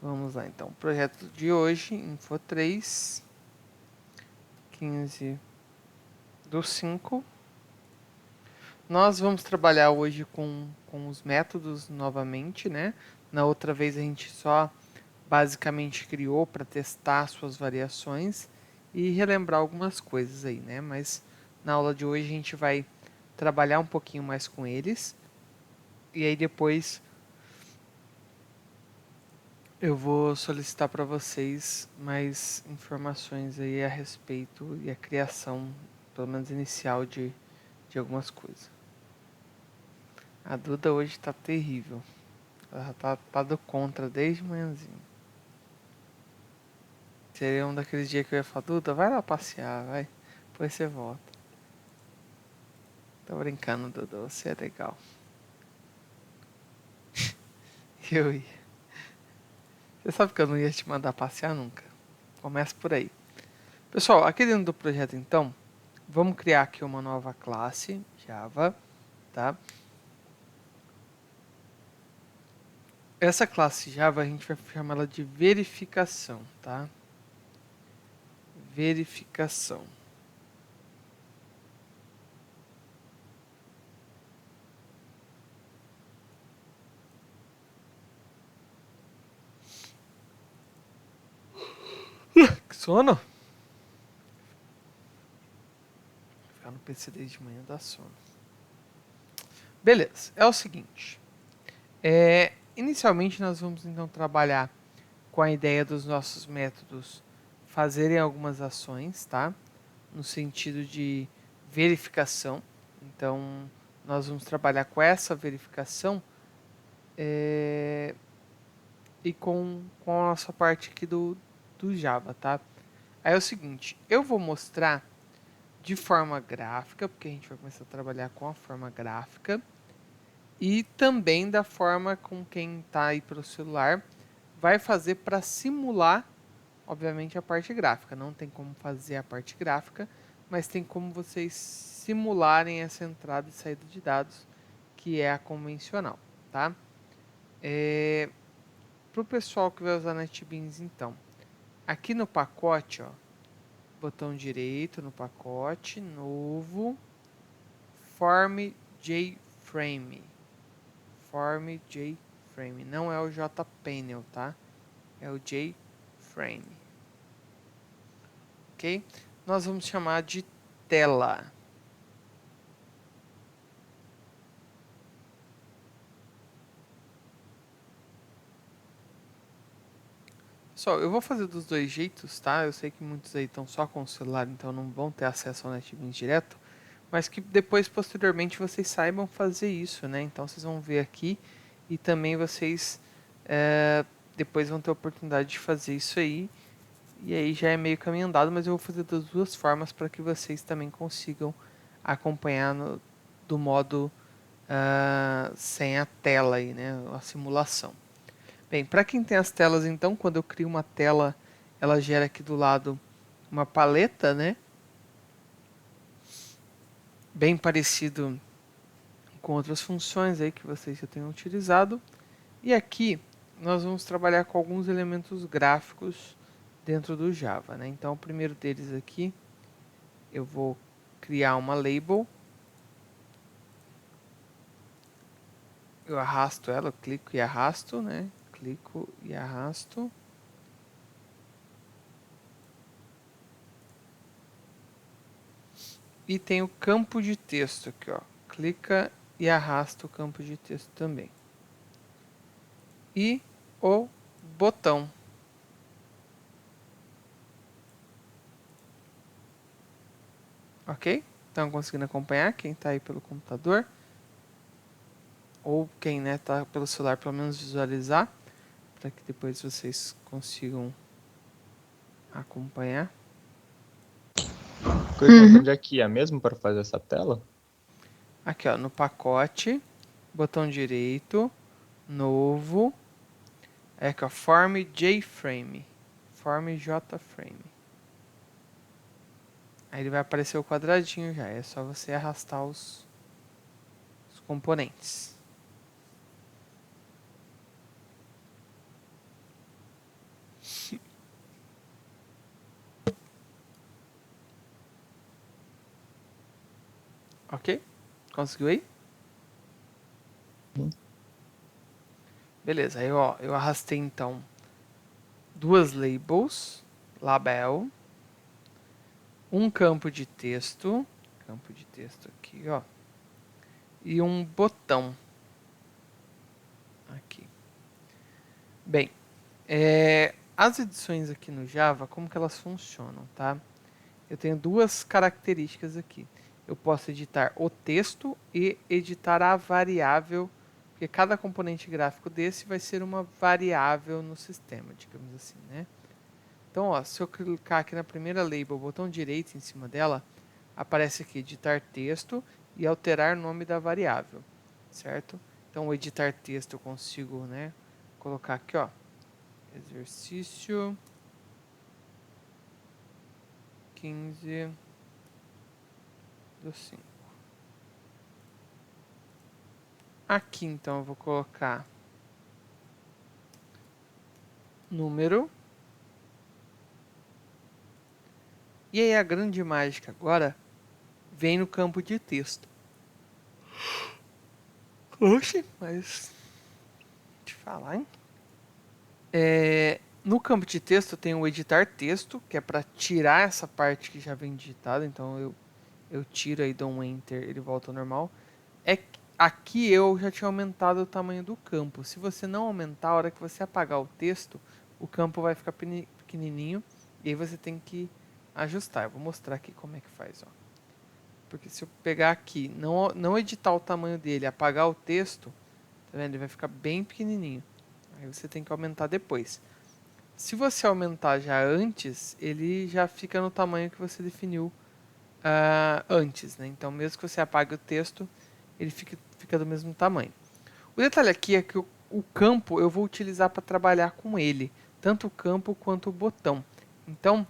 Vamos lá, então. Projeto de hoje, Info 3, 15/5. Nós vamos trabalhar hoje com os métodos novamente, né? Na outra vez a gente só basicamente criou para testar suas variações e relembrar algumas coisas aí, né? Mas na aula de hoje a gente vai trabalhar um pouquinho mais com eles. E aí depois eu vou solicitar para vocês mais informações aí a respeito e a criação, pelo menos inicial, de algumas coisas. A Duda hoje está terrível. Ela tá do contra desde manhãzinho. Seria um daqueles dias que eu ia falar, Duda, vai lá passear, vai. Depois você volta. Tô brincando, Duda, você é legal. Eu ia. Você sabe que eu não ia te mandar passear nunca. Começa por aí. Pessoal, aqui dentro do projeto então, vamos criar aqui uma nova classe Java, tá? Essa classe Java a gente vai chamar ela de verificação, tá? Verificação. Que sono? Ficar no PC desde manhã dá sono. Beleza, é o seguinte. Inicialmente nós vamos então trabalhar com a ideia dos nossos métodos fazerem algumas ações, tá? No sentido de verificação. Então, nós vamos trabalhar com essa verificação e com a nossa parte aqui do Java, tá? Aí é o seguinte, eu vou mostrar de forma gráfica, porque a gente vai começar a trabalhar com a forma gráfica, e também da forma com quem está aí pelo celular vai fazer para simular, obviamente, a parte gráfica. Não tem como fazer a parte gráfica, mas tem como vocês simularem essa entrada e saída de dados, que é a convencional, tá? Para o pessoal que vai usar NetBeans, então, aqui no pacote, ó, botão direito no pacote, novo, Form JFrame. Form JFrame. Não é o JPanel, tá? É o JFrame. Ok? Nós vamos chamar de tela. Pessoal, eu vou fazer dos dois jeitos, tá? Eu sei que muitos aí estão só com o celular, então não vão ter acesso ao NetBeans direto, mas que depois, posteriormente, vocês saibam fazer isso, né? Então vocês vão ver aqui e também vocês depois vão ter a oportunidade de fazer isso aí. E aí já é meio caminho andado, mas eu vou fazer das duas formas para que vocês também consigam acompanhar do modo sem a tela aí, né? A simulação. Bem, para quem tem as telas, então, quando eu crio uma tela, ela gera aqui do lado uma paleta, né? Bem parecido com outras funções aí que vocês já tenham utilizado. E aqui nós vamos trabalhar com alguns elementos gráficos dentro do Java, né? Então, o primeiro deles aqui, eu vou criar uma label. Eu arrasto ela, eu clico e arrasto, né? Clico e arrasto. E tem o campo de texto aqui, ó. Clica e arrasta o campo de texto também. E o botão. Ok? Estão conseguindo acompanhar quem está aí pelo computador? Ou quem está pelo celular, pelo menos visualizar, para que depois vocês consigam acompanhar. Onde é que é mesmo para fazer essa tela? Aqui, ó, no pacote, botão direito, novo, aqui, ó, Form JFrame, Form JFrame. Aí ele vai aparecer o quadradinho já, é só você arrastar os componentes. Ok? Conseguiu aí? Uhum. Beleza, aí ó, eu arrastei então duas labels, label, um campo de texto aqui, ó, e um botão aqui. Bem, as edições aqui no Java, como que elas funcionam, tá? Eu tenho duas características aqui. Eu posso editar o texto e editar a variável, porque cada componente gráfico desse vai ser uma variável no sistema, digamos assim, né? Então, ó, se eu clicar aqui na primeira label, botão direito em cima dela, aparece aqui editar texto e alterar nome da variável, certo? Então, o editar texto eu consigo, né, colocar aqui, ó, exercício 15/5. Aqui, então, eu vou colocar número. E aí, a grande mágica agora vem no campo de texto. Oxe, mas... Te falar, hein? No campo de texto tem o editar texto, que é para tirar essa parte que já vem digitada. Então, eu tiro aí, dou um enter, ele volta ao normal. Aqui eu já tinha aumentado o tamanho do campo. Se você não aumentar, a hora que você apagar o texto, o campo vai ficar pequenininho. E aí você tem que ajustar. Eu vou mostrar aqui como é que faz, ó. Porque se eu pegar aqui, não editar o tamanho dele, apagar o texto, tá vendo? Ele vai ficar bem pequenininho. Aí você tem que aumentar depois. Se você aumentar já antes, ele já fica no tamanho que você definiu antes, né? Então, mesmo que você apague o texto, ele fica do mesmo tamanho. O detalhe aqui é que o campo eu vou utilizar para trabalhar com ele, tanto o campo quanto o botão. Então,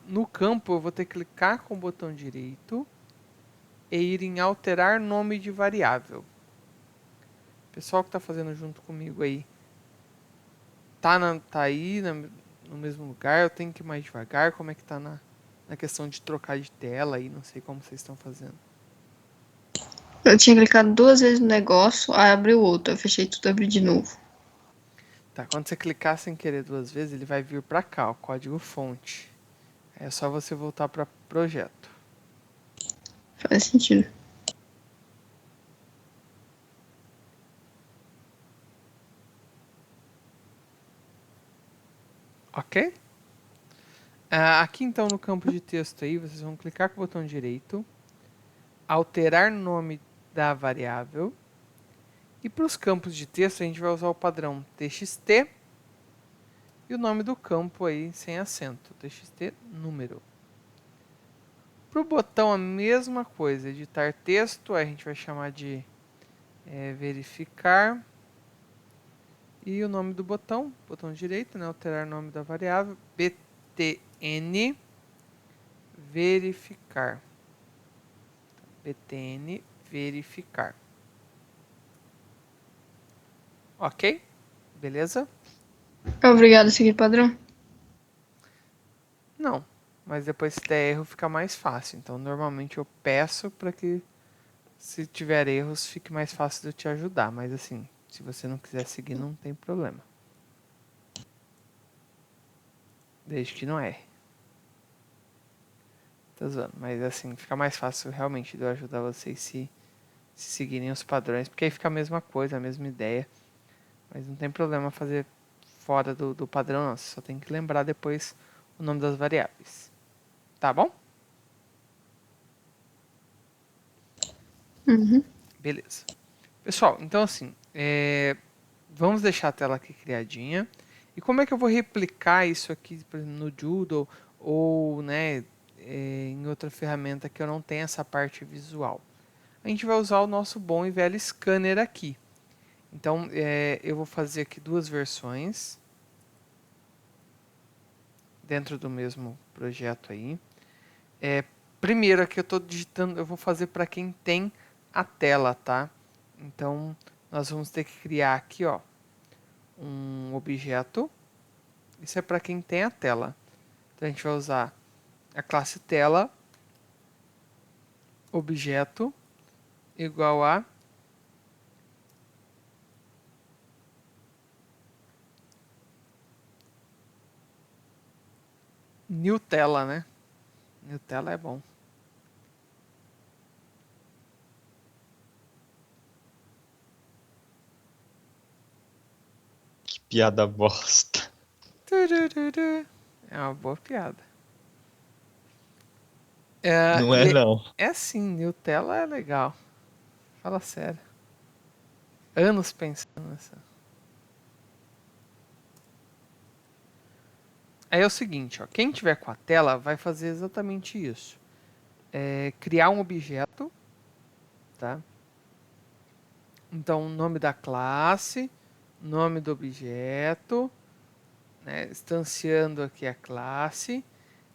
no campo eu vou ter que clicar com o botão direito e ir em alterar nome de variável. O pessoal que está fazendo junto comigo aí, tá aí no mesmo lugar? Eu tenho que ir mais devagar? Como é que tá na questão de trocar de tela aí? Não sei como vocês estão fazendo. Eu tinha clicado 2 vezes no negócio, aí abriu outro. Eu fechei tudo e abri de novo. Tá, quando você clicar sem querer duas vezes, ele vai vir para cá, o código fonte. É só você voltar para projeto. Faz sentido. Ok? Aqui então no campo de texto aí, vocês vão clicar com o botão direito, alterar nome da variável. E para os campos de texto a gente vai usar o padrão txt e o nome do campo aí sem acento, txt número. Para o botão a mesma coisa, editar texto, aí a gente vai chamar de verificar. E o nome do botão direito, né, alterar o nome da variável, btn verificar. btn verificar. Ok? Beleza? É obrigado a seguir padrão? Não. Mas depois se der erro fica mais fácil. Então normalmente eu peço para que se tiver erros fique mais fácil de eu te ajudar. Mas assim, se você não quiser seguir não tem problema. Desde que não erre. Tô zoando. Mas assim, fica mais fácil realmente de eu ajudar vocês se seguirem os padrões. Porque aí fica a mesma coisa, a mesma ideia. Mas não tem problema fazer fora do padrão, não. Você só tem que lembrar depois o nome das variáveis. Tá bom? Uhum. Beleza. Pessoal, então assim, vamos deixar a tela aqui criadinha. E como é que eu vou replicar isso aqui, por exemplo, no Doodle ou né, em outra ferramenta que eu não tenha essa parte visual? A gente vai usar o nosso bom e velho scanner aqui. Então, eu vou fazer aqui duas versões dentro do mesmo projeto aí. Primeiro aqui eu estou digitando, eu vou fazer para quem tem a tela, tá? Então, nós vamos ter que criar aqui, ó, um objeto. Isso é para quem tem a tela. Então, a gente vai usar a classe tela objeto igual a new tela, né? New tela é bom. Que piada bosta. Turururu. É uma boa piada. Não é, não. É sim, new tela é legal. Fala sério. Anos pensando nessa. Aí é o seguinte, ó, quem tiver com a tela vai fazer exatamente isso. Criar um objeto, tá? Então, nome da classe, nome do objeto, né? Instanciando aqui a classe.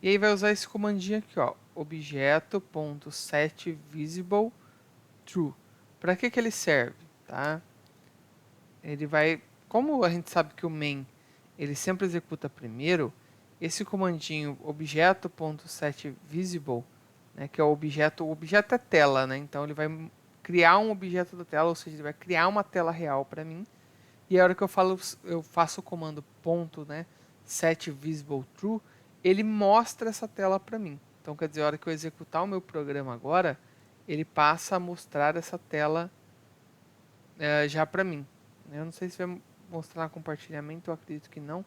E aí vai usar esse comandinho aqui, ó, objeto.setVisibleTrue. Para que ele serve, tá? Ele vai, como a gente sabe que o main ele sempre executa primeiro, esse comandinho objeto.setVisible, né, que é o objeto é tela, né? Então ele vai criar um objeto da tela, ou seja, ele vai criar uma tela real para mim. E a hora que eu faço o comando ponto, né, setVisibleTrue, ele mostra essa tela para mim. Então quer dizer, a hora que eu executar o meu programa agora, ele passa a mostrar essa tela já para mim. Eu não sei se vai mostrar compartilhamento, eu acredito que não,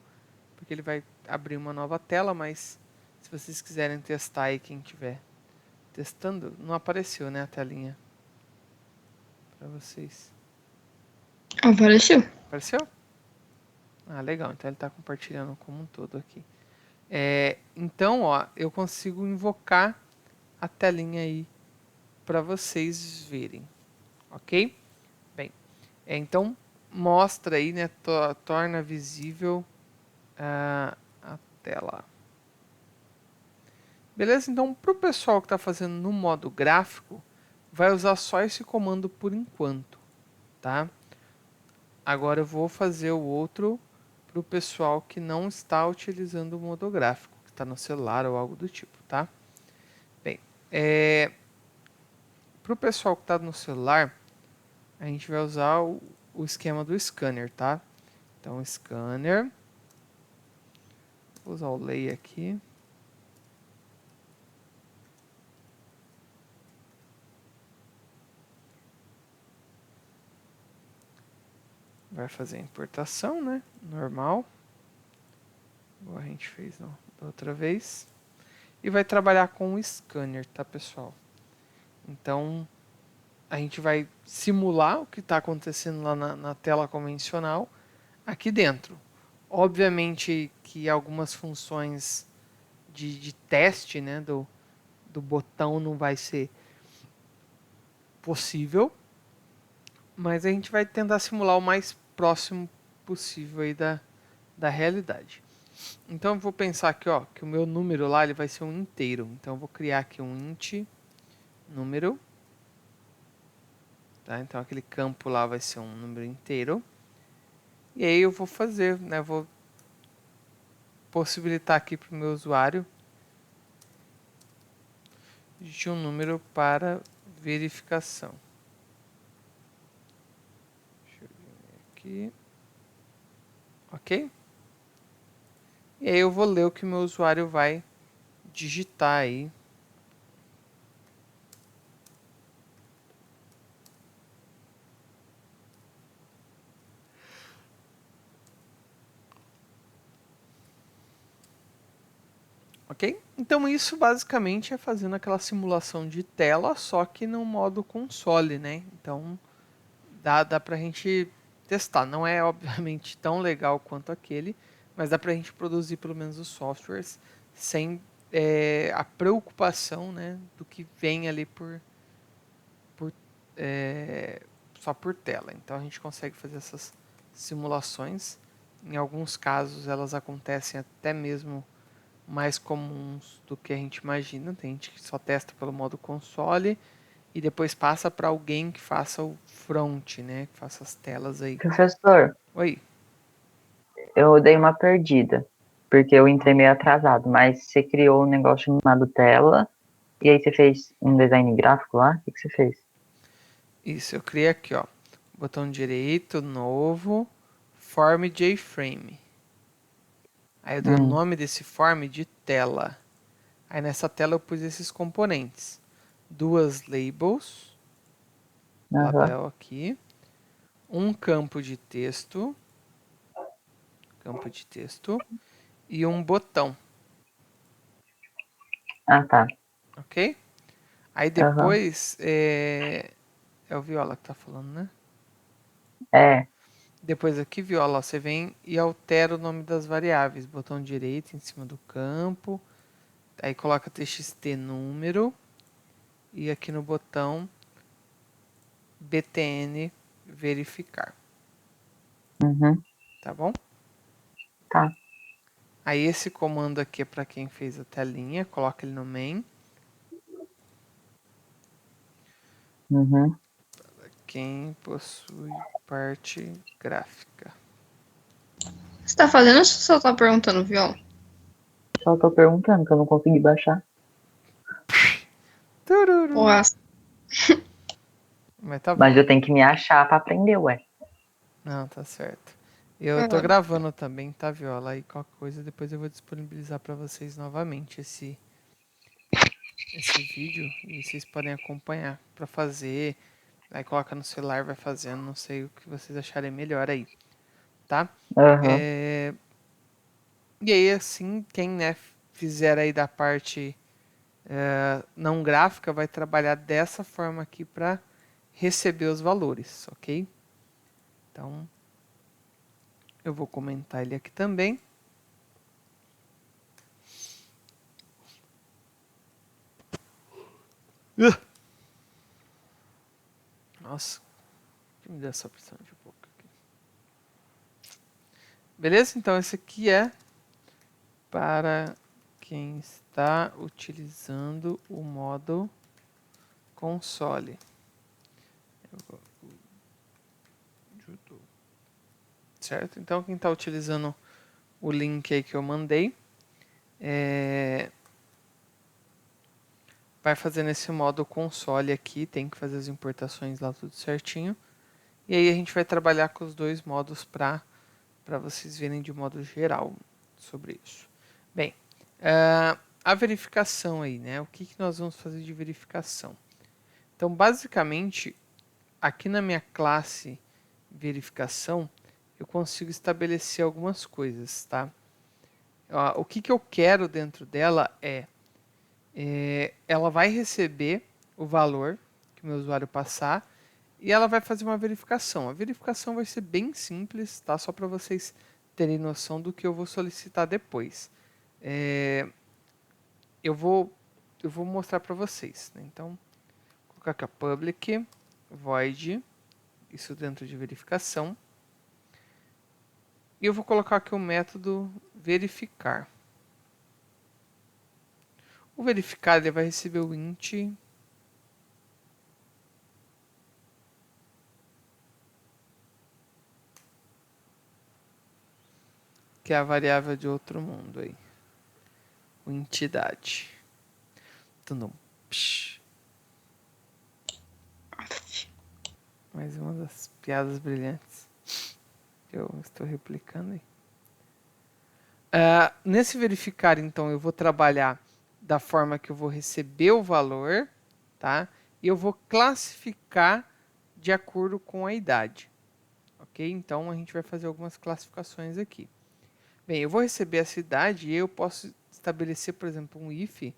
porque ele vai abrir uma nova tela, mas se vocês quiserem testar aí, quem tiver testando, não apareceu, né, a telinha para vocês. Apareceu. Apareceu? Ah, legal, então ele está compartilhando como um todo aqui. Então, ó, eu consigo invocar a telinha aí para vocês verem, ok? Bem, então mostra aí, né, torna visível a tela. Beleza? Então, para o pessoal que está fazendo no modo gráfico, vai usar só esse comando por enquanto, tá? Agora eu vou fazer o outro para o pessoal que não está utilizando o modo gráfico, que está no celular ou algo do tipo, tá? Bem, para o pessoal que está no celular, a gente vai usar o esquema do scanner, tá? Então, scanner. Vou usar o lay aqui. Vai fazer a importação, né? Normal. Igual a gente fez da outra vez. E vai trabalhar com o scanner, tá, pessoal? Então, a gente vai simular o que está acontecendo lá na tela convencional aqui dentro. Obviamente que algumas funções de teste, né, do botão não vai ser possível, mas a gente vai tentar simular o mais próximo possível aí da realidade. Então eu vou pensar aqui, ó, que o meu número lá ele vai ser um inteiro. Então eu vou criar aqui um int número, tá? Então aquele campo lá vai ser um número inteiro. E aí eu vou fazer, né, vou possibilitar aqui para o meu usuário de um número para verificação. Deixa eu ver aqui. Ok? E aí eu vou ler o que o meu usuário vai digitar aí. Ok? Então isso basicamente é fazendo aquela simulação de tela, só que no modo console, né? Então dá pra gente testar. Não é obviamente tão legal quanto aquele, mas dá pra gente produzir pelo menos os softwares sem a preocupação, né, do que vem ali por só por tela. Então a gente consegue fazer essas simulações. Em alguns casos elas acontecem até mesmo mais comuns do que a gente imagina. Tem gente que só testa pelo modo console e depois passa para alguém que faça o front, né? Que faça as telas aí. Professor, Oi. eu dei uma perdida, porque eu entrei meio atrasado, mas você criou um negócio chamado tela E aí você fez um design gráfico lá? O que você fez? Isso, eu criei aqui, ó. Botão direito, novo, form JFrame. Aí eu dei o nome desse form de tela. Aí nessa tela eu pus esses componentes. 2 labels, Aham. label aqui. Um campo de texto. E um botão, Ah, tá. ok? Aí Aham. depois, é o Viola que tá falando, né? É. Depois aqui, Viola, ó, você vem e altera o nome das variáveis. Botão direito em cima do campo. Aí coloca txt número. E aqui no botão btn verificar. Uhum. Tá bom? Tá. Aí esse comando aqui é para quem fez a telinha. Coloca ele no main. Uhum. Quem possui parte gráfica. Você tá fazendo ou você só tá perguntando, Viola? Só tô perguntando que eu não consegui baixar. Tururu. Porra, Mas tá Mas bom. eu tenho que me achar pra aprender, ué. Não, tá certo. Eu tô gravando também, tá, Viola? Aí qualquer coisa depois eu vou disponibilizar para vocês novamente esse vídeo e vocês podem acompanhar para fazer. Aí coloca no celular, vai fazendo, não sei o que vocês acharem melhor aí, tá? Aham. E aí assim, quem né, fizer aí da parte não gráfica vai trabalhar dessa forma aqui para receber os valores, ok? Então eu vou comentar ele aqui também. Nossa, que me deu essa pressão de boca aqui. Beleza? Então esse aqui é para quem está utilizando o modo console. Certo? Então quem está utilizando o link aí que eu mandei vai fazer nesse modo console aqui, tem que fazer as importações lá tudo certinho. E aí a gente vai trabalhar com os dois modos para vocês verem de modo geral sobre isso. Bem, a verificação aí, né? O que nós vamos fazer de verificação? Então, basicamente, aqui na minha classe verificação, eu consigo estabelecer algumas coisas, tá? O que eu quero dentro dela ela vai receber o valor que o meu usuário passar e ela vai fazer uma verificação. A verificação vai ser bem simples, tá? Só para vocês terem noção do que eu vou solicitar depois. Eu vou mostrar para vocês, né? Então, vou colocar aqui a public void, isso dentro de verificação. E eu vou colocar aqui o método verificar. O verificar ele vai receber o int que é a variável de outro mundo aí. O entidade. Tudum. Mais uma das piadas brilhantes que eu estou replicando aí. Nesse verificar, então, eu vou trabalhar da forma que eu vou receber o valor, tá? E eu vou classificar de acordo com a idade. Ok? Então, a gente vai fazer algumas classificações aqui. Bem, eu vou receber essa idade e eu posso estabelecer, por exemplo, um if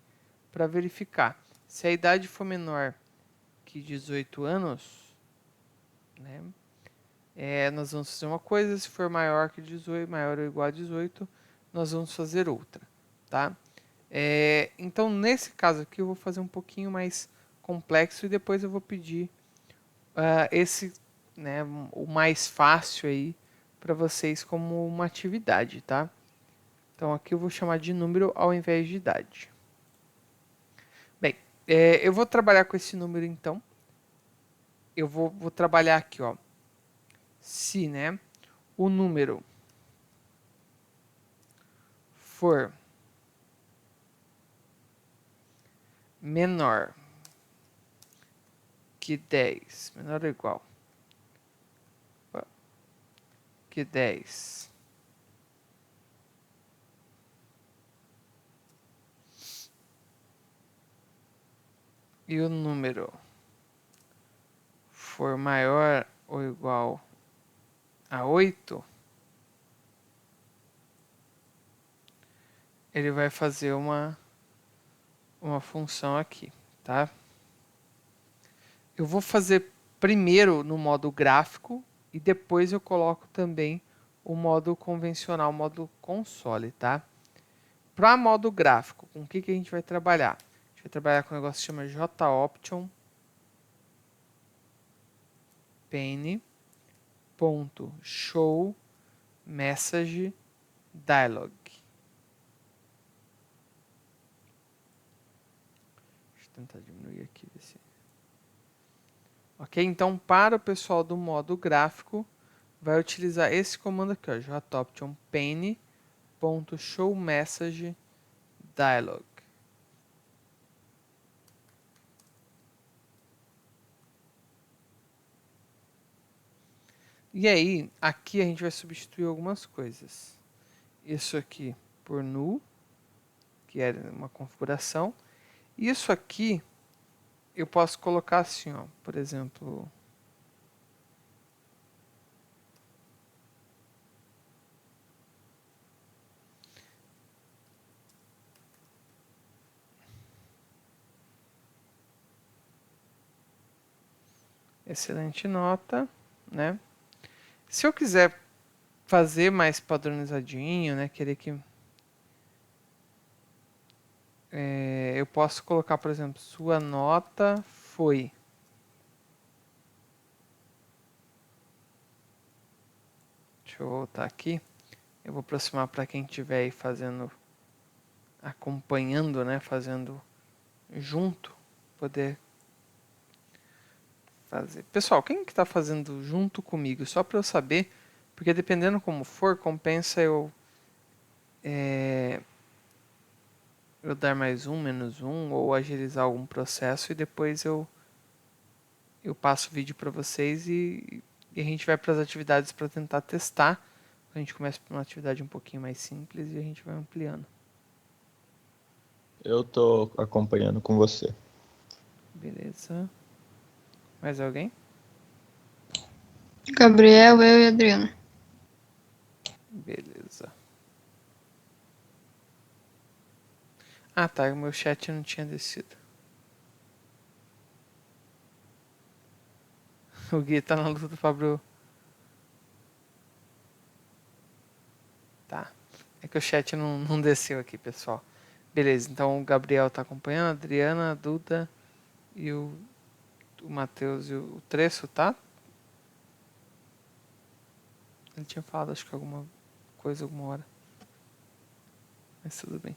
para verificar. Se a idade for menor que 18 anos, né, nós vamos fazer uma coisa. Se for maior que 18, maior ou igual a 18, nós vamos fazer outra. Tá? Então, nesse caso aqui, eu vou fazer um pouquinho mais complexo e depois eu vou pedir esse, né, o mais fácil aí para vocês como uma atividade, tá? Então aqui eu vou chamar de número ao invés de idade. Bem, eu vou trabalhar com esse número então. Eu vou trabalhar aqui, ó. Se, né, o número for menor que 10, menor ou igual que 10, e o número for maior ou igual a 8, ele vai fazer uma função aqui, tá? Eu vou fazer primeiro no modo gráfico e depois eu coloco também o modo convencional, o modo console, tá? Para modo gráfico, com o que a gente vai trabalhar? A gente vai trabalhar com um negócio que chama JOption pane.show message dialog. Deixa eu tentar diminuir aqui. Ok? Então, para o pessoal do modo gráfico, vai utilizar esse comando aqui, ó, JOption pane.show message dialog. E aí, aqui a gente vai substituir algumas coisas. Isso aqui por null, que é uma configuração. Isso aqui eu posso colocar assim, ó, por exemplo, excelente nota, né? Se eu quiser fazer mais padronizadinho, né, querer que eu posso colocar, por exemplo, sua nota foi. Deixa eu voltar aqui. Eu vou aproximar para quem estiver aí fazendo, acompanhando, né, fazendo junto, poder fazer. Pessoal, quem que está fazendo junto comigo? Só para eu saber, porque dependendo como for, compensa eu dar mais um, menos um, ou agilizar algum processo e depois eu passo o vídeo para vocês e a gente vai para as atividades para tentar testar. A gente começa por uma atividade um pouquinho mais simples e a gente vai ampliando. Eu tô acompanhando com você. Beleza. Mais alguém? Gabriel, eu e Adriana. Beleza. Ah, tá. O meu chat não tinha descido. O Gui tá na luta do Pablo. Tá. É que o chat não desceu aqui, pessoal. Beleza, então o Gabriel tá acompanhando, a Adriana, a Duda e o Matheus e o Tresso, tá? Ele tinha falado, acho que alguma coisa, alguma hora. Mas tudo bem.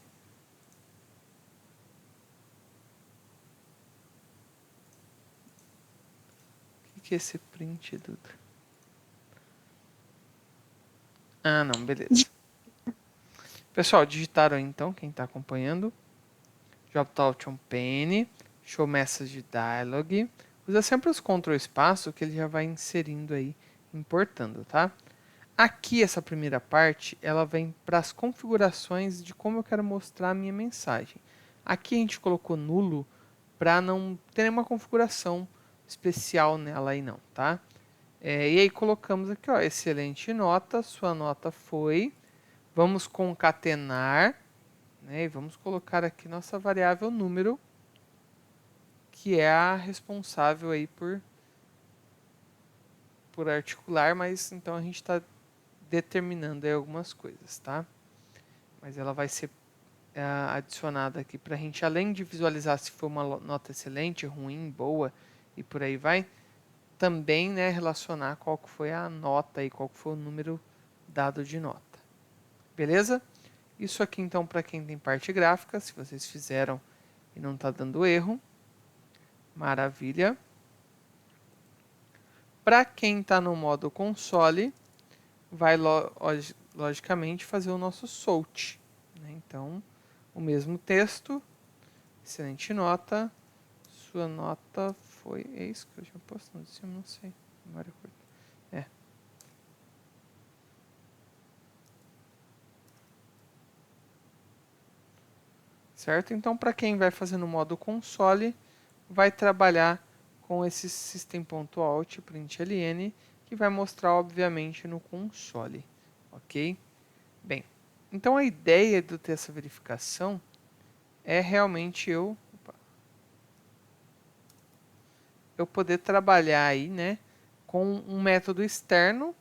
O que é esse print, Duda? Ah, não, beleza. Pessoal, digitaram aí, então, quem está acompanhando. JOption pane, show message dialog. Usa sempre os Ctrl espaço que ele já vai inserindo aí, importando, tá? Aqui, essa primeira parte, ela vem para as configurações de como eu quero mostrar a minha mensagem. Aqui a gente colocou nulo para não ter nenhuma configuração especial nela aí não, tá? E aí colocamos aqui, ó, excelente nota, sua nota foi. Vamos concatenar, né? E vamos colocar aqui nossa variável número, que é a responsável aí por articular, mas então a gente está determinando aí algumas coisas, tá? Mas ela vai ser adicionada aqui para a gente, além de visualizar se foi uma nota excelente, ruim, boa e por aí vai, também, né, relacionar qual que foi a nota e qual que foi o número dado de nota. Beleza? Isso aqui então para quem tem parte gráfica, se vocês fizeram e não está dando erro, maravilha. Para quem está no modo console, vai logicamente fazer o nosso sort, né? Então, o mesmo texto, Excelente nota. Sua nota foi... É isso que eu tinha posto no de cima? Não sei. Memória curta. É. Certo? Então, para quem vai fazer no modo console, vai trabalhar com esse system.out println, que vai mostrar, obviamente, no console. Ok? Bem, então a ideia de ter essa verificação é realmente eu poder trabalhar aí, né, com um método externo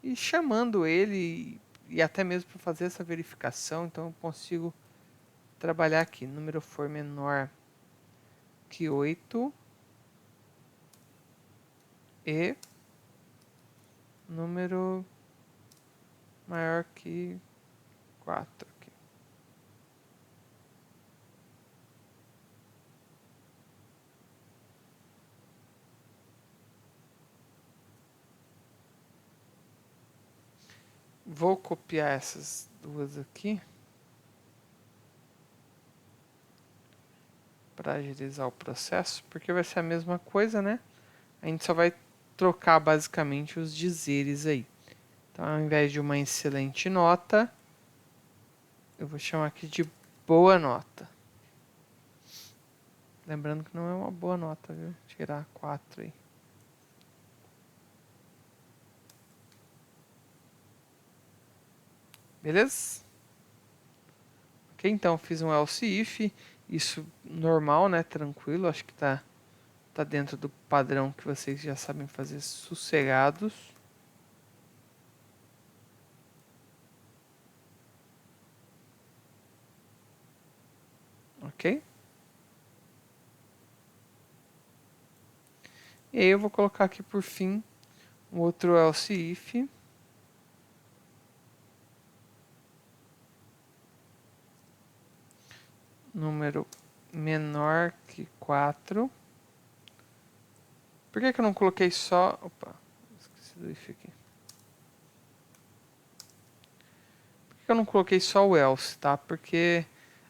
e chamando ele e até mesmo para fazer essa verificação. Então eu consigo trabalhar aqui, número for menor que 8 e número maior que 4 aqui. Vou copiar essas duas aqui para agilizar o processo, porque vai ser a mesma coisa, né? A gente só vai trocar basicamente os dizeres aí. Então, ao invés de uma excelente nota, eu vou chamar aqui de boa nota. Lembrando que não é uma boa nota, viu? Tirar 4 aí. Beleza? Ok, então fiz um else if. Isso normal, né? Tranquilo. Acho que tá dentro do padrão que vocês já sabem fazer sossegados. Ok? E aí eu vou colocar aqui por fim um outro else if. Número menor que 4. Por que eu não coloquei só... Opa, esqueci do if aqui. Por que eu não coloquei só o else, tá? Porque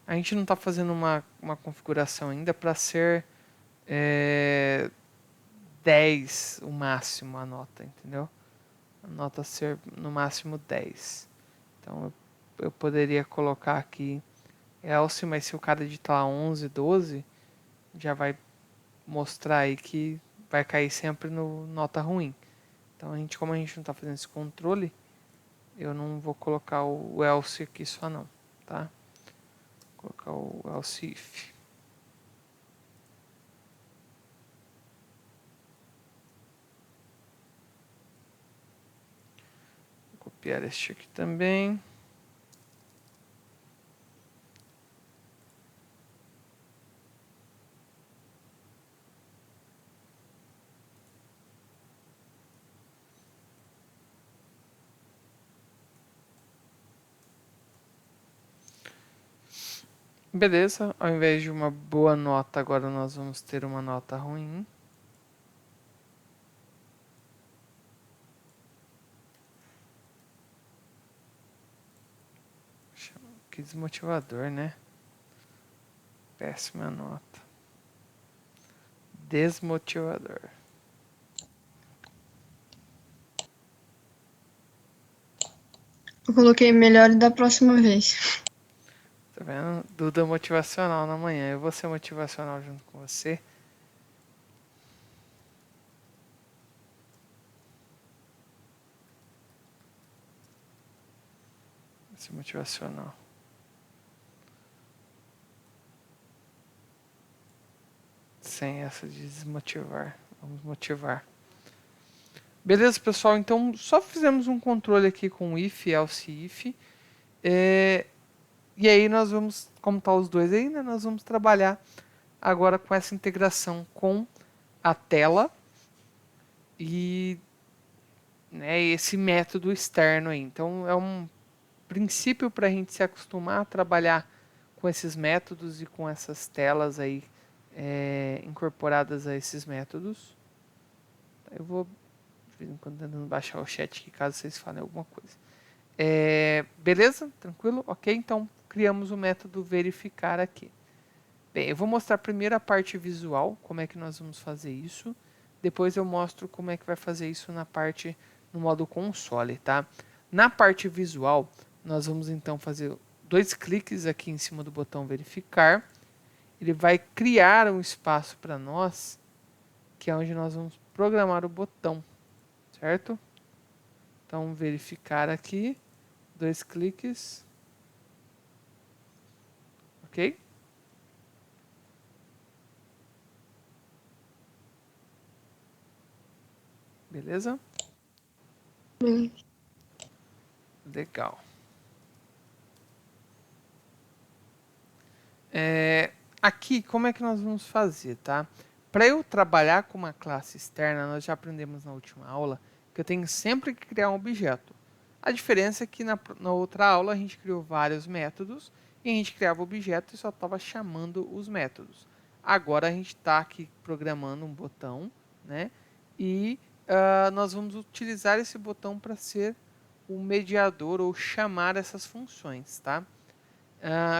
a gente não está fazendo uma configuração ainda para ser 10 o máximo a nota, entendeu? A nota ser no máximo 10. Então eu poderia colocar aqui else, mas se o cara digitar lá 11, 12, já vai mostrar aí que vai cair sempre no nota ruim. Então como a gente não está fazendo esse controle, eu não vou colocar o else aqui só não, tá? Vou colocar o else if. Vou copiar este aqui também. Beleza, ao invés de uma boa nota, agora nós vamos ter uma nota ruim. Que desmotivador, né? Péssima nota. Desmotivador. Eu coloquei melhor da próxima vez. Tá vendo? Duda motivacional na manhã. Eu vou ser motivacional junto com você. Vou ser motivacional. Sem essa de desmotivar. Vamos motivar. Beleza, pessoal? Então, só fizemos um controle aqui com if, else, if. E aí nós vamos, como tá os dois aí, né? Nós vamos trabalhar agora com essa integração com a tela e né, esse método externo aí. Então, é um princípio para a gente se acostumar a trabalhar com esses métodos e com essas telas aí incorporadas a esses métodos. Eu vou de vez em quando tentando baixar o chat aqui caso vocês falem alguma coisa. Beleza? Tranquilo? Ok? Então criamos o método verificar aqui. Bem, eu vou mostrar primeiro a parte visual, como é que nós vamos fazer isso. Depois eu mostro como é que vai fazer isso no modo console, tá? Na parte visual, nós vamos então fazer 2 cliques aqui em cima do botão verificar. Ele vai criar um espaço para nós, que é onde nós vamos programar o botão, certo? Então, verificar aqui, 2 cliques, ok? Beleza? Legal. Aqui, como é que nós vamos fazer, tá? Para eu trabalhar com uma classe externa, nós já aprendemos na última aula que eu tenho sempre que criar um objeto. A diferença é que na outra aula a gente criou vários métodos e a gente criava o objeto e só estava chamando os métodos. Agora a gente está aqui programando um botão, né? E nós vamos utilizar esse botão para ser o mediador ou chamar essas funções, tá?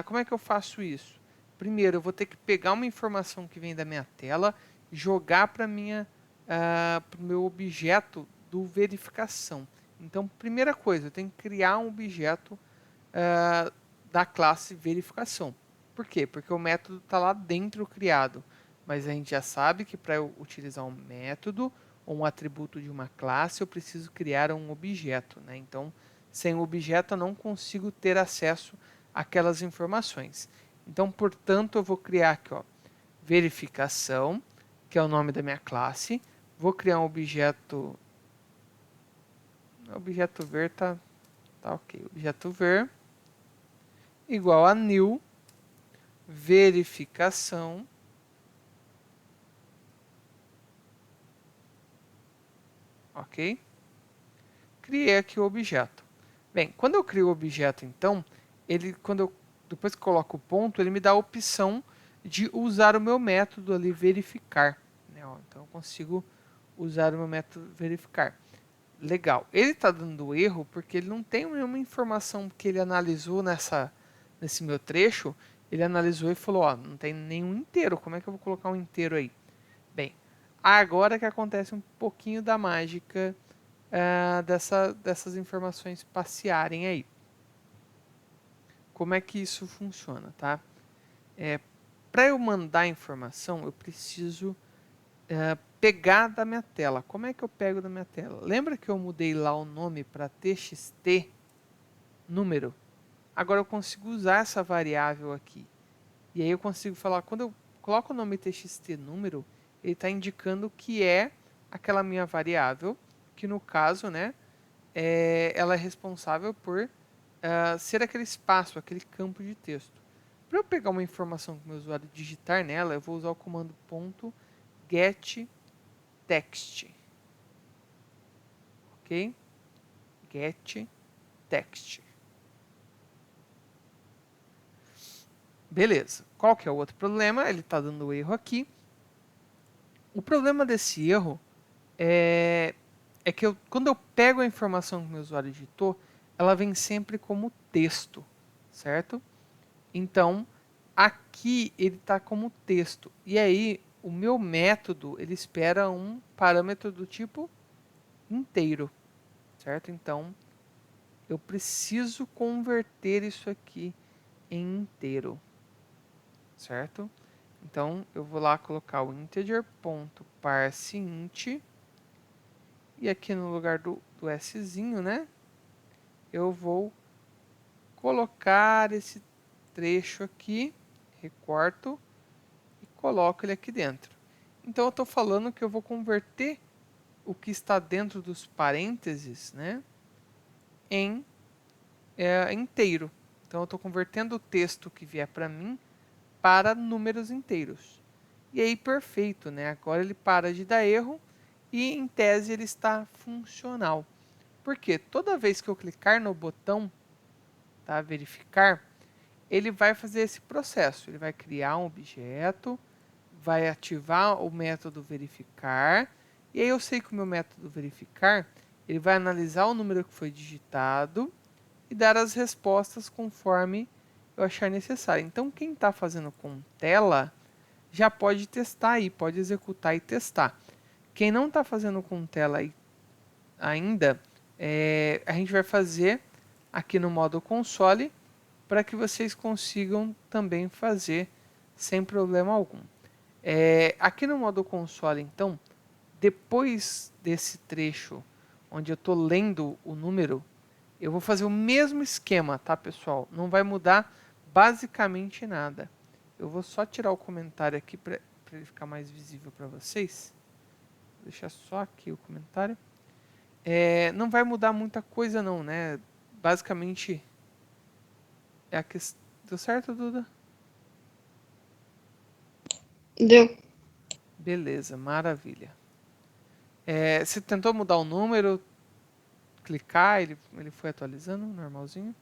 Como é que eu faço isso? Primeiro, eu vou ter que pegar uma informação que vem da minha tela, jogar para o meu objeto do verificação. Então, primeira coisa, eu tenho que criar um objeto da classe verificação. Por quê? Porque o método está lá dentro criado. Mas a gente já sabe que para eu utilizar um método ou um atributo de uma classe, eu preciso criar um objeto, né? Então, sem o objeto, eu não consigo ter acesso àquelas informações. Então, portanto, eu vou criar aqui, ó, verificação, que é o nome da minha classe. Vou criar um objeto. Objeto ver tá ok. Objeto ver igual a new verificação. Ok? Criei aqui o objeto. Bem, quando eu crio o objeto, então, depois que eu coloco o ponto, ele me dá a opção de usar o meu método ali, verificar. Né? Então, eu consigo usar o meu método verificar. Legal. Ele está dando erro porque ele não tem nenhuma informação que ele analisou nesse meu trecho. Ele analisou e falou, ó, não tem nenhum inteiro. Como é que eu vou colocar um inteiro aí? Bem, agora que acontece um pouquinho da mágica dessas informações passearem aí. Como é que isso funciona, tá? Para eu mandar a informação, eu preciso pegar da minha tela. Como é que eu pego da minha tela? Lembra que eu mudei lá o nome para txt número? Agora eu consigo usar essa variável aqui. E aí eu consigo falar, quando eu coloco o nome txt número, ele está indicando que é aquela minha variável, que no caso, né, ela é responsável por ser aquele espaço, aquele campo de texto. Para eu pegar uma informação que o meu usuário digitar nela, eu vou usar o comando .getText. Ok? getText. Beleza. Qual que é o outro problema? Ele está dando erro aqui. O problema desse erro é que quando eu pego a informação que o meu usuário digitou, ela vem sempre como texto, certo? Então, aqui ele está como texto. E aí, o meu método, ele espera um parâmetro do tipo inteiro, certo? Então, eu preciso converter isso aqui em inteiro, certo? Então, eu vou lá colocar o integer.parseInt e aqui no lugar do Szinho, né? Eu vou colocar esse trecho aqui, recorto e coloco ele aqui dentro. Então, eu estou falando que eu vou converter o que está dentro dos parênteses, né, em inteiro. Então, eu estou convertendo o texto que vier para mim para números inteiros. E aí, perfeito, né? Agora ele para de dar erro e, em tese, ele está funcional. Porque toda vez que eu clicar no botão, tá, verificar, ele vai fazer esse processo. Ele vai criar um objeto, vai ativar o método verificar, e aí eu sei que o meu método verificar, ele vai analisar o número que foi digitado e dar as respostas conforme eu achar necessário. Então, quem está fazendo com tela já pode testar aí, pode executar e testar. Quem não está fazendo com tela ainda, a gente vai fazer aqui no modo console para que vocês consigam também fazer sem problema algum. Aqui no modo console, então, depois desse trecho onde eu estou lendo o número, eu vou fazer o mesmo esquema, tá, pessoal? Não vai mudar basicamente nada. Eu vou só tirar o comentário aqui para ele ficar mais visível para vocês. Vou deixar só aqui o comentário. Não vai mudar muita coisa não, né? Basicamente é a questão. Deu certo, Duda? Deu. Beleza, maravilha. Você tentou mudar o número, clicar, ele foi atualizando, normalzinho.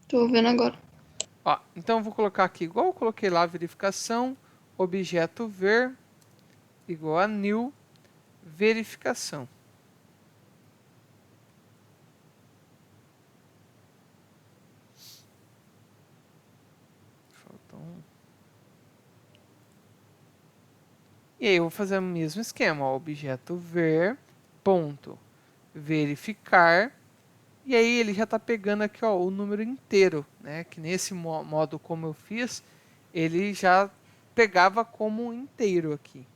Tô vendo agora. Ó, então eu vou colocar aqui, igual eu coloquei lá, verificação, objeto ver, igual a new, verificação. Faltou um. E aí eu vou fazer o mesmo esquema, ó, objeto ver, ponto, verificar, e aí ele já está pegando aqui ó, o número inteiro, né? Que nesse modo como eu fiz, ele já pegava como inteiro aqui,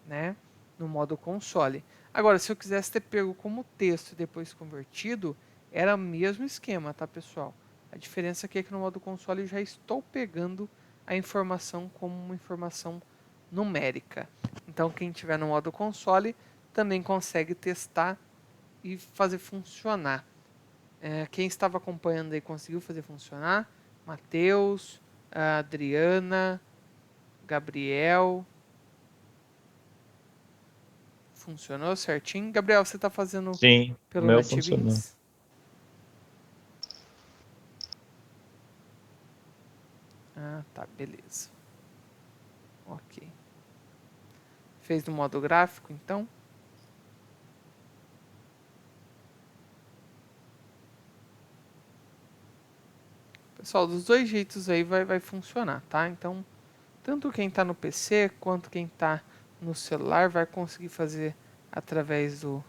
né? No modo console. Agora, se eu quisesse ter pego como texto e depois convertido, era o mesmo esquema, tá, pessoal? A diferença aqui é que no modo console eu já estou pegando a informação como uma informação numérica. Então, quem tiver no modo console também consegue testar e fazer funcionar. Quem estava acompanhando aí conseguiu fazer funcionar? Matheus, Adriana, Gabriel. Funcionou certinho? Gabriel, você está fazendo Sim, o pelo meu funcionou. NetBeans? Ah, tá, beleza. Ok. Fez no modo gráfico, então? Pessoal, dos dois jeitos aí vai funcionar, tá? Então, tanto quem está no PC quanto quem está no celular vai conseguir fazer através do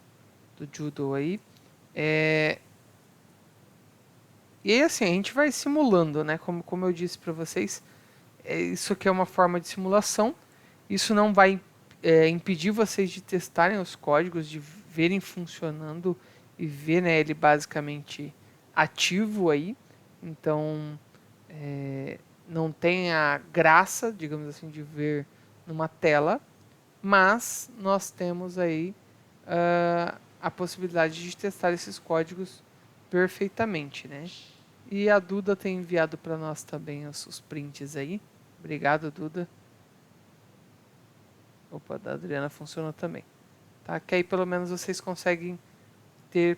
Doodle aí. E aí, assim, a gente vai simulando, né? Como eu disse para vocês, isso aqui é uma forma de simulação. Isso não vai impedir vocês de testarem os códigos, de verem funcionando e ver, né, ele basicamente ativo aí. Então, não tem a graça, digamos assim, de ver numa tela, mas nós temos aí a possibilidade de testar esses códigos perfeitamente, né? E a Duda tem enviado para nós também os prints aí. Obrigado, Duda. Opa, da Adriana funcionou também. Tá? Que aí pelo menos vocês conseguem ter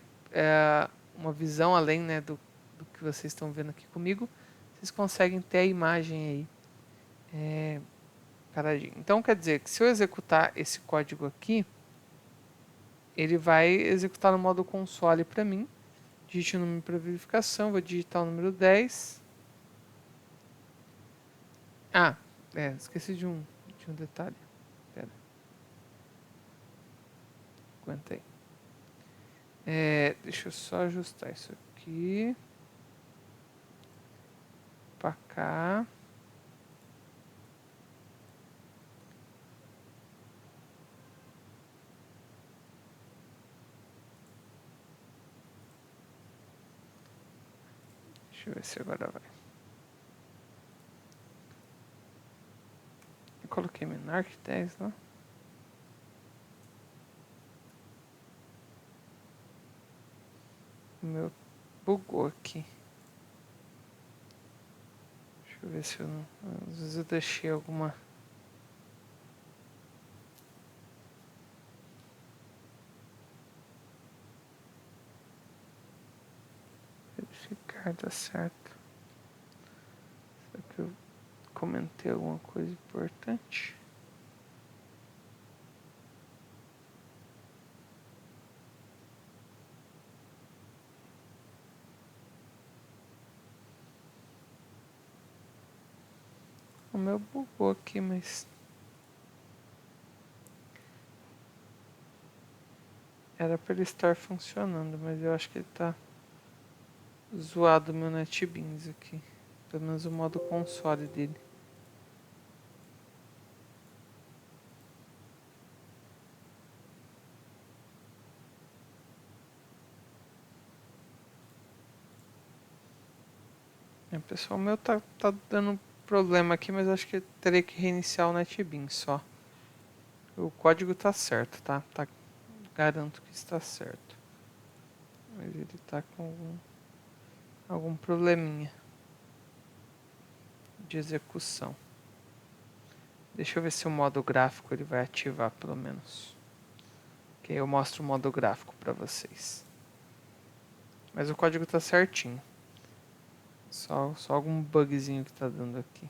uma visão além, né, do que vocês estão vendo aqui comigo. Vocês conseguem ter a imagem aí paradinho. Então quer dizer que se eu executar esse código aqui, ele vai executar no modo console para mim. Digite o número para verificação, vou digitar o número 10. Ah, esqueci de um detalhe. Pera. Aguenta aí. Deixa eu só ajustar isso aqui. Pra cá. Deixa eu ver se agora vai. Eu coloquei Menarch 10 lá. O meu bugou aqui. Deixa eu ver se eu não. Às vezes eu deixei alguma. Verificar, tá certo. Será que eu comentei alguma coisa importante? O meu bugou aqui, mas... Era pra ele estar funcionando, mas eu acho que ele tá zoado o meu NetBeans aqui. Pelo menos o modo console dele. Pessoal, o meu tá dando problema aqui, mas acho que eu teria que reiniciar o NetBeans só. O código tá certo, tá? Garanto que está certo. Mas ele tá com algum probleminha de execução. Deixa eu ver se o modo gráfico ele vai ativar pelo menos. Que aí eu mostro o modo gráfico para vocês. Mas o código tá certinho. Só algum bugzinho que tá dando aqui.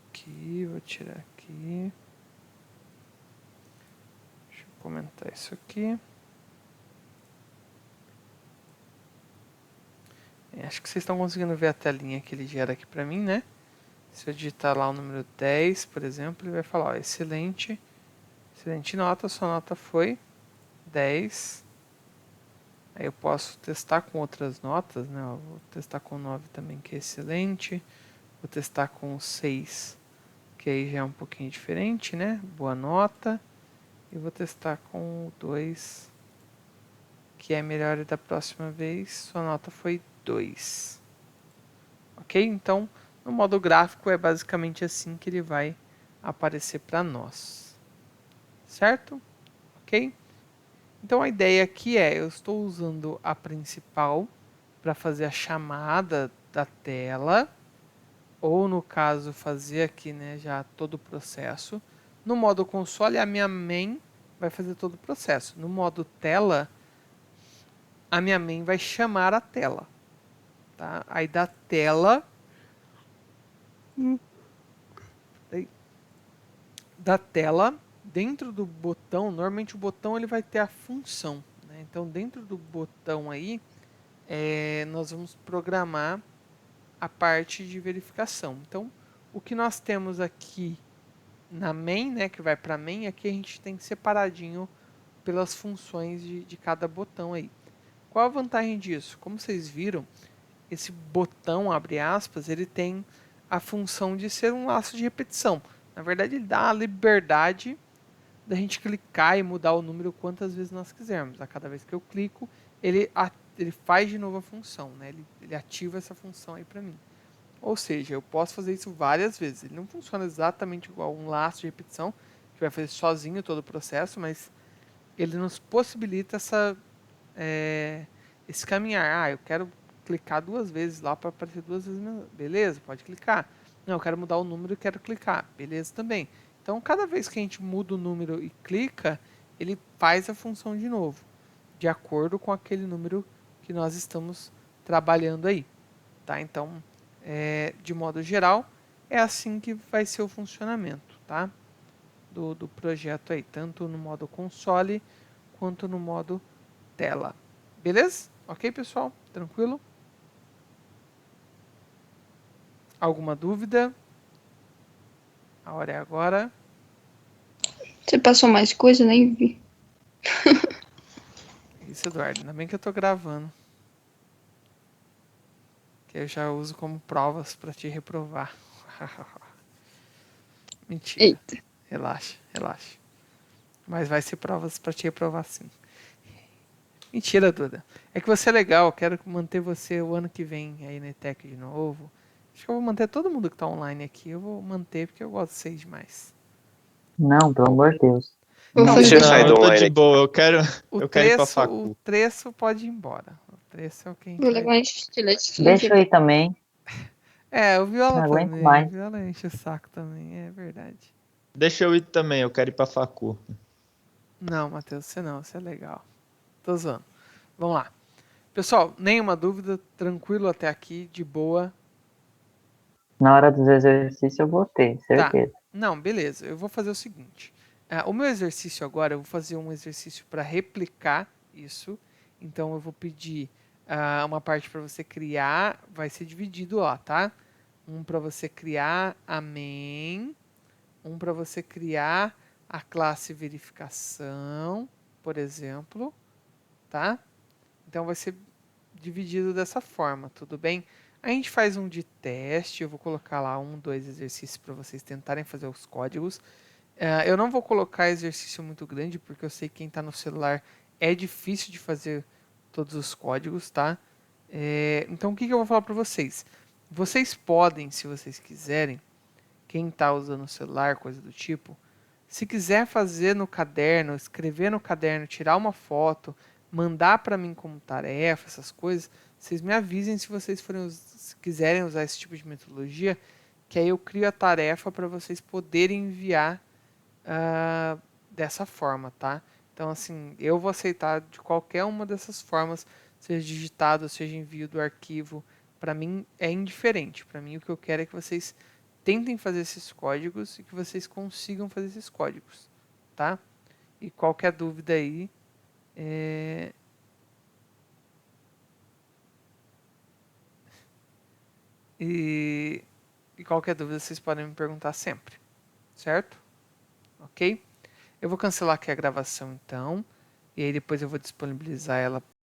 Aqui, vou tirar aqui. Deixa eu comentar isso aqui. Acho que vocês estão conseguindo ver a telinha que ele gera aqui para mim, né? Se eu digitar lá o número 10, por exemplo, ele vai falar, ó, excelente, excelente nota, sua nota foi 10. Aí eu posso testar com outras notas, né? Eu vou testar com 9 também, que é excelente. Vou testar com 6, que aí já é um pouquinho diferente, né? Boa nota. E vou testar com 2, que é melhor da próxima vez. Sua nota foi 2. Ok? Então, no modo gráfico é basicamente assim que ele vai aparecer para nós. Certo? Ok? Então a ideia aqui é, eu estou usando a principal para fazer a chamada da tela, ou no caso fazer aqui, né, já todo o processo. No modo console, a minha main vai fazer todo o processo. No modo tela, a minha main vai chamar a tela. Tá? Aí da tela... Da tela, dentro do botão, normalmente o botão ele vai ter a função. Né? Então dentro do botão aí, nós vamos programar a parte de verificação. Então o que nós temos aqui na main, né, que vai para main, aqui a gente tem separadinho pelas funções de cada botão aí. Qual a vantagem disso? Como vocês viram, esse botão, abre aspas, ele tem a função de ser um laço de repetição. Na verdade, ele dá a liberdade da gente clicar e mudar o número quantas vezes nós quisermos. A cada vez que eu clico, ele faz de novo a função, né? Ele ativa essa função aí para mim. Ou seja, eu posso fazer isso várias vezes. Ele não funciona exatamente igual um laço de repetição, que vai fazer sozinho todo o processo, mas ele nos possibilita esse caminhar. Ah, eu quero clicar 2 vezes lá para aparecer 2 vezes. Beleza, pode clicar. Não, eu quero mudar o número e quero clicar. Beleza também. Então, cada vez que a gente muda o número e clica, ele faz a função de novo, de acordo com aquele número que nós estamos trabalhando aí. Tá? Então, de modo geral, é assim que vai ser o funcionamento, tá? Do projeto aí, tanto no modo console quanto no modo tela. Beleza? Ok, pessoal? Tranquilo? Alguma dúvida? A hora é agora. Você passou mais coisa, nem vi. Isso, Eduardo. Ainda bem que eu tô gravando. Que eu já uso como provas para te reprovar. Mentira. Eita. Relaxa, relaxa. Mas vai ser provas para te reprovar sim. Mentira, Duda. É que você é legal. Eu quero manter você o ano que vem aí na ETEC de novo. Acho que eu vou manter todo mundo que tá online aqui. Eu vou manter porque eu gosto de vocês demais. Não, pelo amor de Deus. Vou Não, fazer. Não, sair do eu tô online de aqui. boa, eu quero O ir pra trecho facu. pode ir embora. O trecho é o que a gente Vou vai... levar um estilete. Deixa eu ir também. O Viola Não aguento também. mais. O Viola enche o saco também, é verdade. Deixa eu ir também, eu quero ir pra facu. Não, Matheus, você é legal. Tô zoando. Vamos lá. Pessoal, nenhuma dúvida, tranquilo até aqui, de boa. Na hora dos exercícios eu vou ter, Tá. certeza. Não, beleza. Eu vou fazer o seguinte. O meu exercício agora, eu vou fazer um exercício para replicar isso. Então eu vou pedir uma parte para você criar, vai ser dividido lá, tá? um para você criar a main, um para você criar a classe verificação, por exemplo, tá? Então vai ser dividido dessa forma, tudo bem? A gente faz um de teste, eu vou colocar lá 2 exercícios para vocês tentarem fazer os códigos. Eu não vou colocar exercício muito grande, porque eu sei que quem está no celular é difícil de fazer todos os códigos, tá? Então o que eu vou falar para vocês? Vocês podem, se vocês quiserem, quem está usando o celular, coisa do tipo, se quiser fazer no caderno, escrever no caderno, tirar uma foto, mandar para mim como tarefa, essas coisas, vocês me avisem se vocês se quiserem usar esse tipo de metodologia, que aí eu crio a tarefa para vocês poderem enviar dessa forma, tá? Então, assim, eu vou aceitar de qualquer uma dessas formas, seja digitado, seja envio do arquivo. Para mim é indiferente. Para mim o que eu quero é que vocês tentem fazer esses códigos e que vocês consigam fazer esses códigos, tá? E qualquer dúvida aí, e qualquer dúvida vocês podem me perguntar sempre, certo? Ok? Eu vou cancelar aqui a gravação então, e aí depois eu vou disponibilizar ela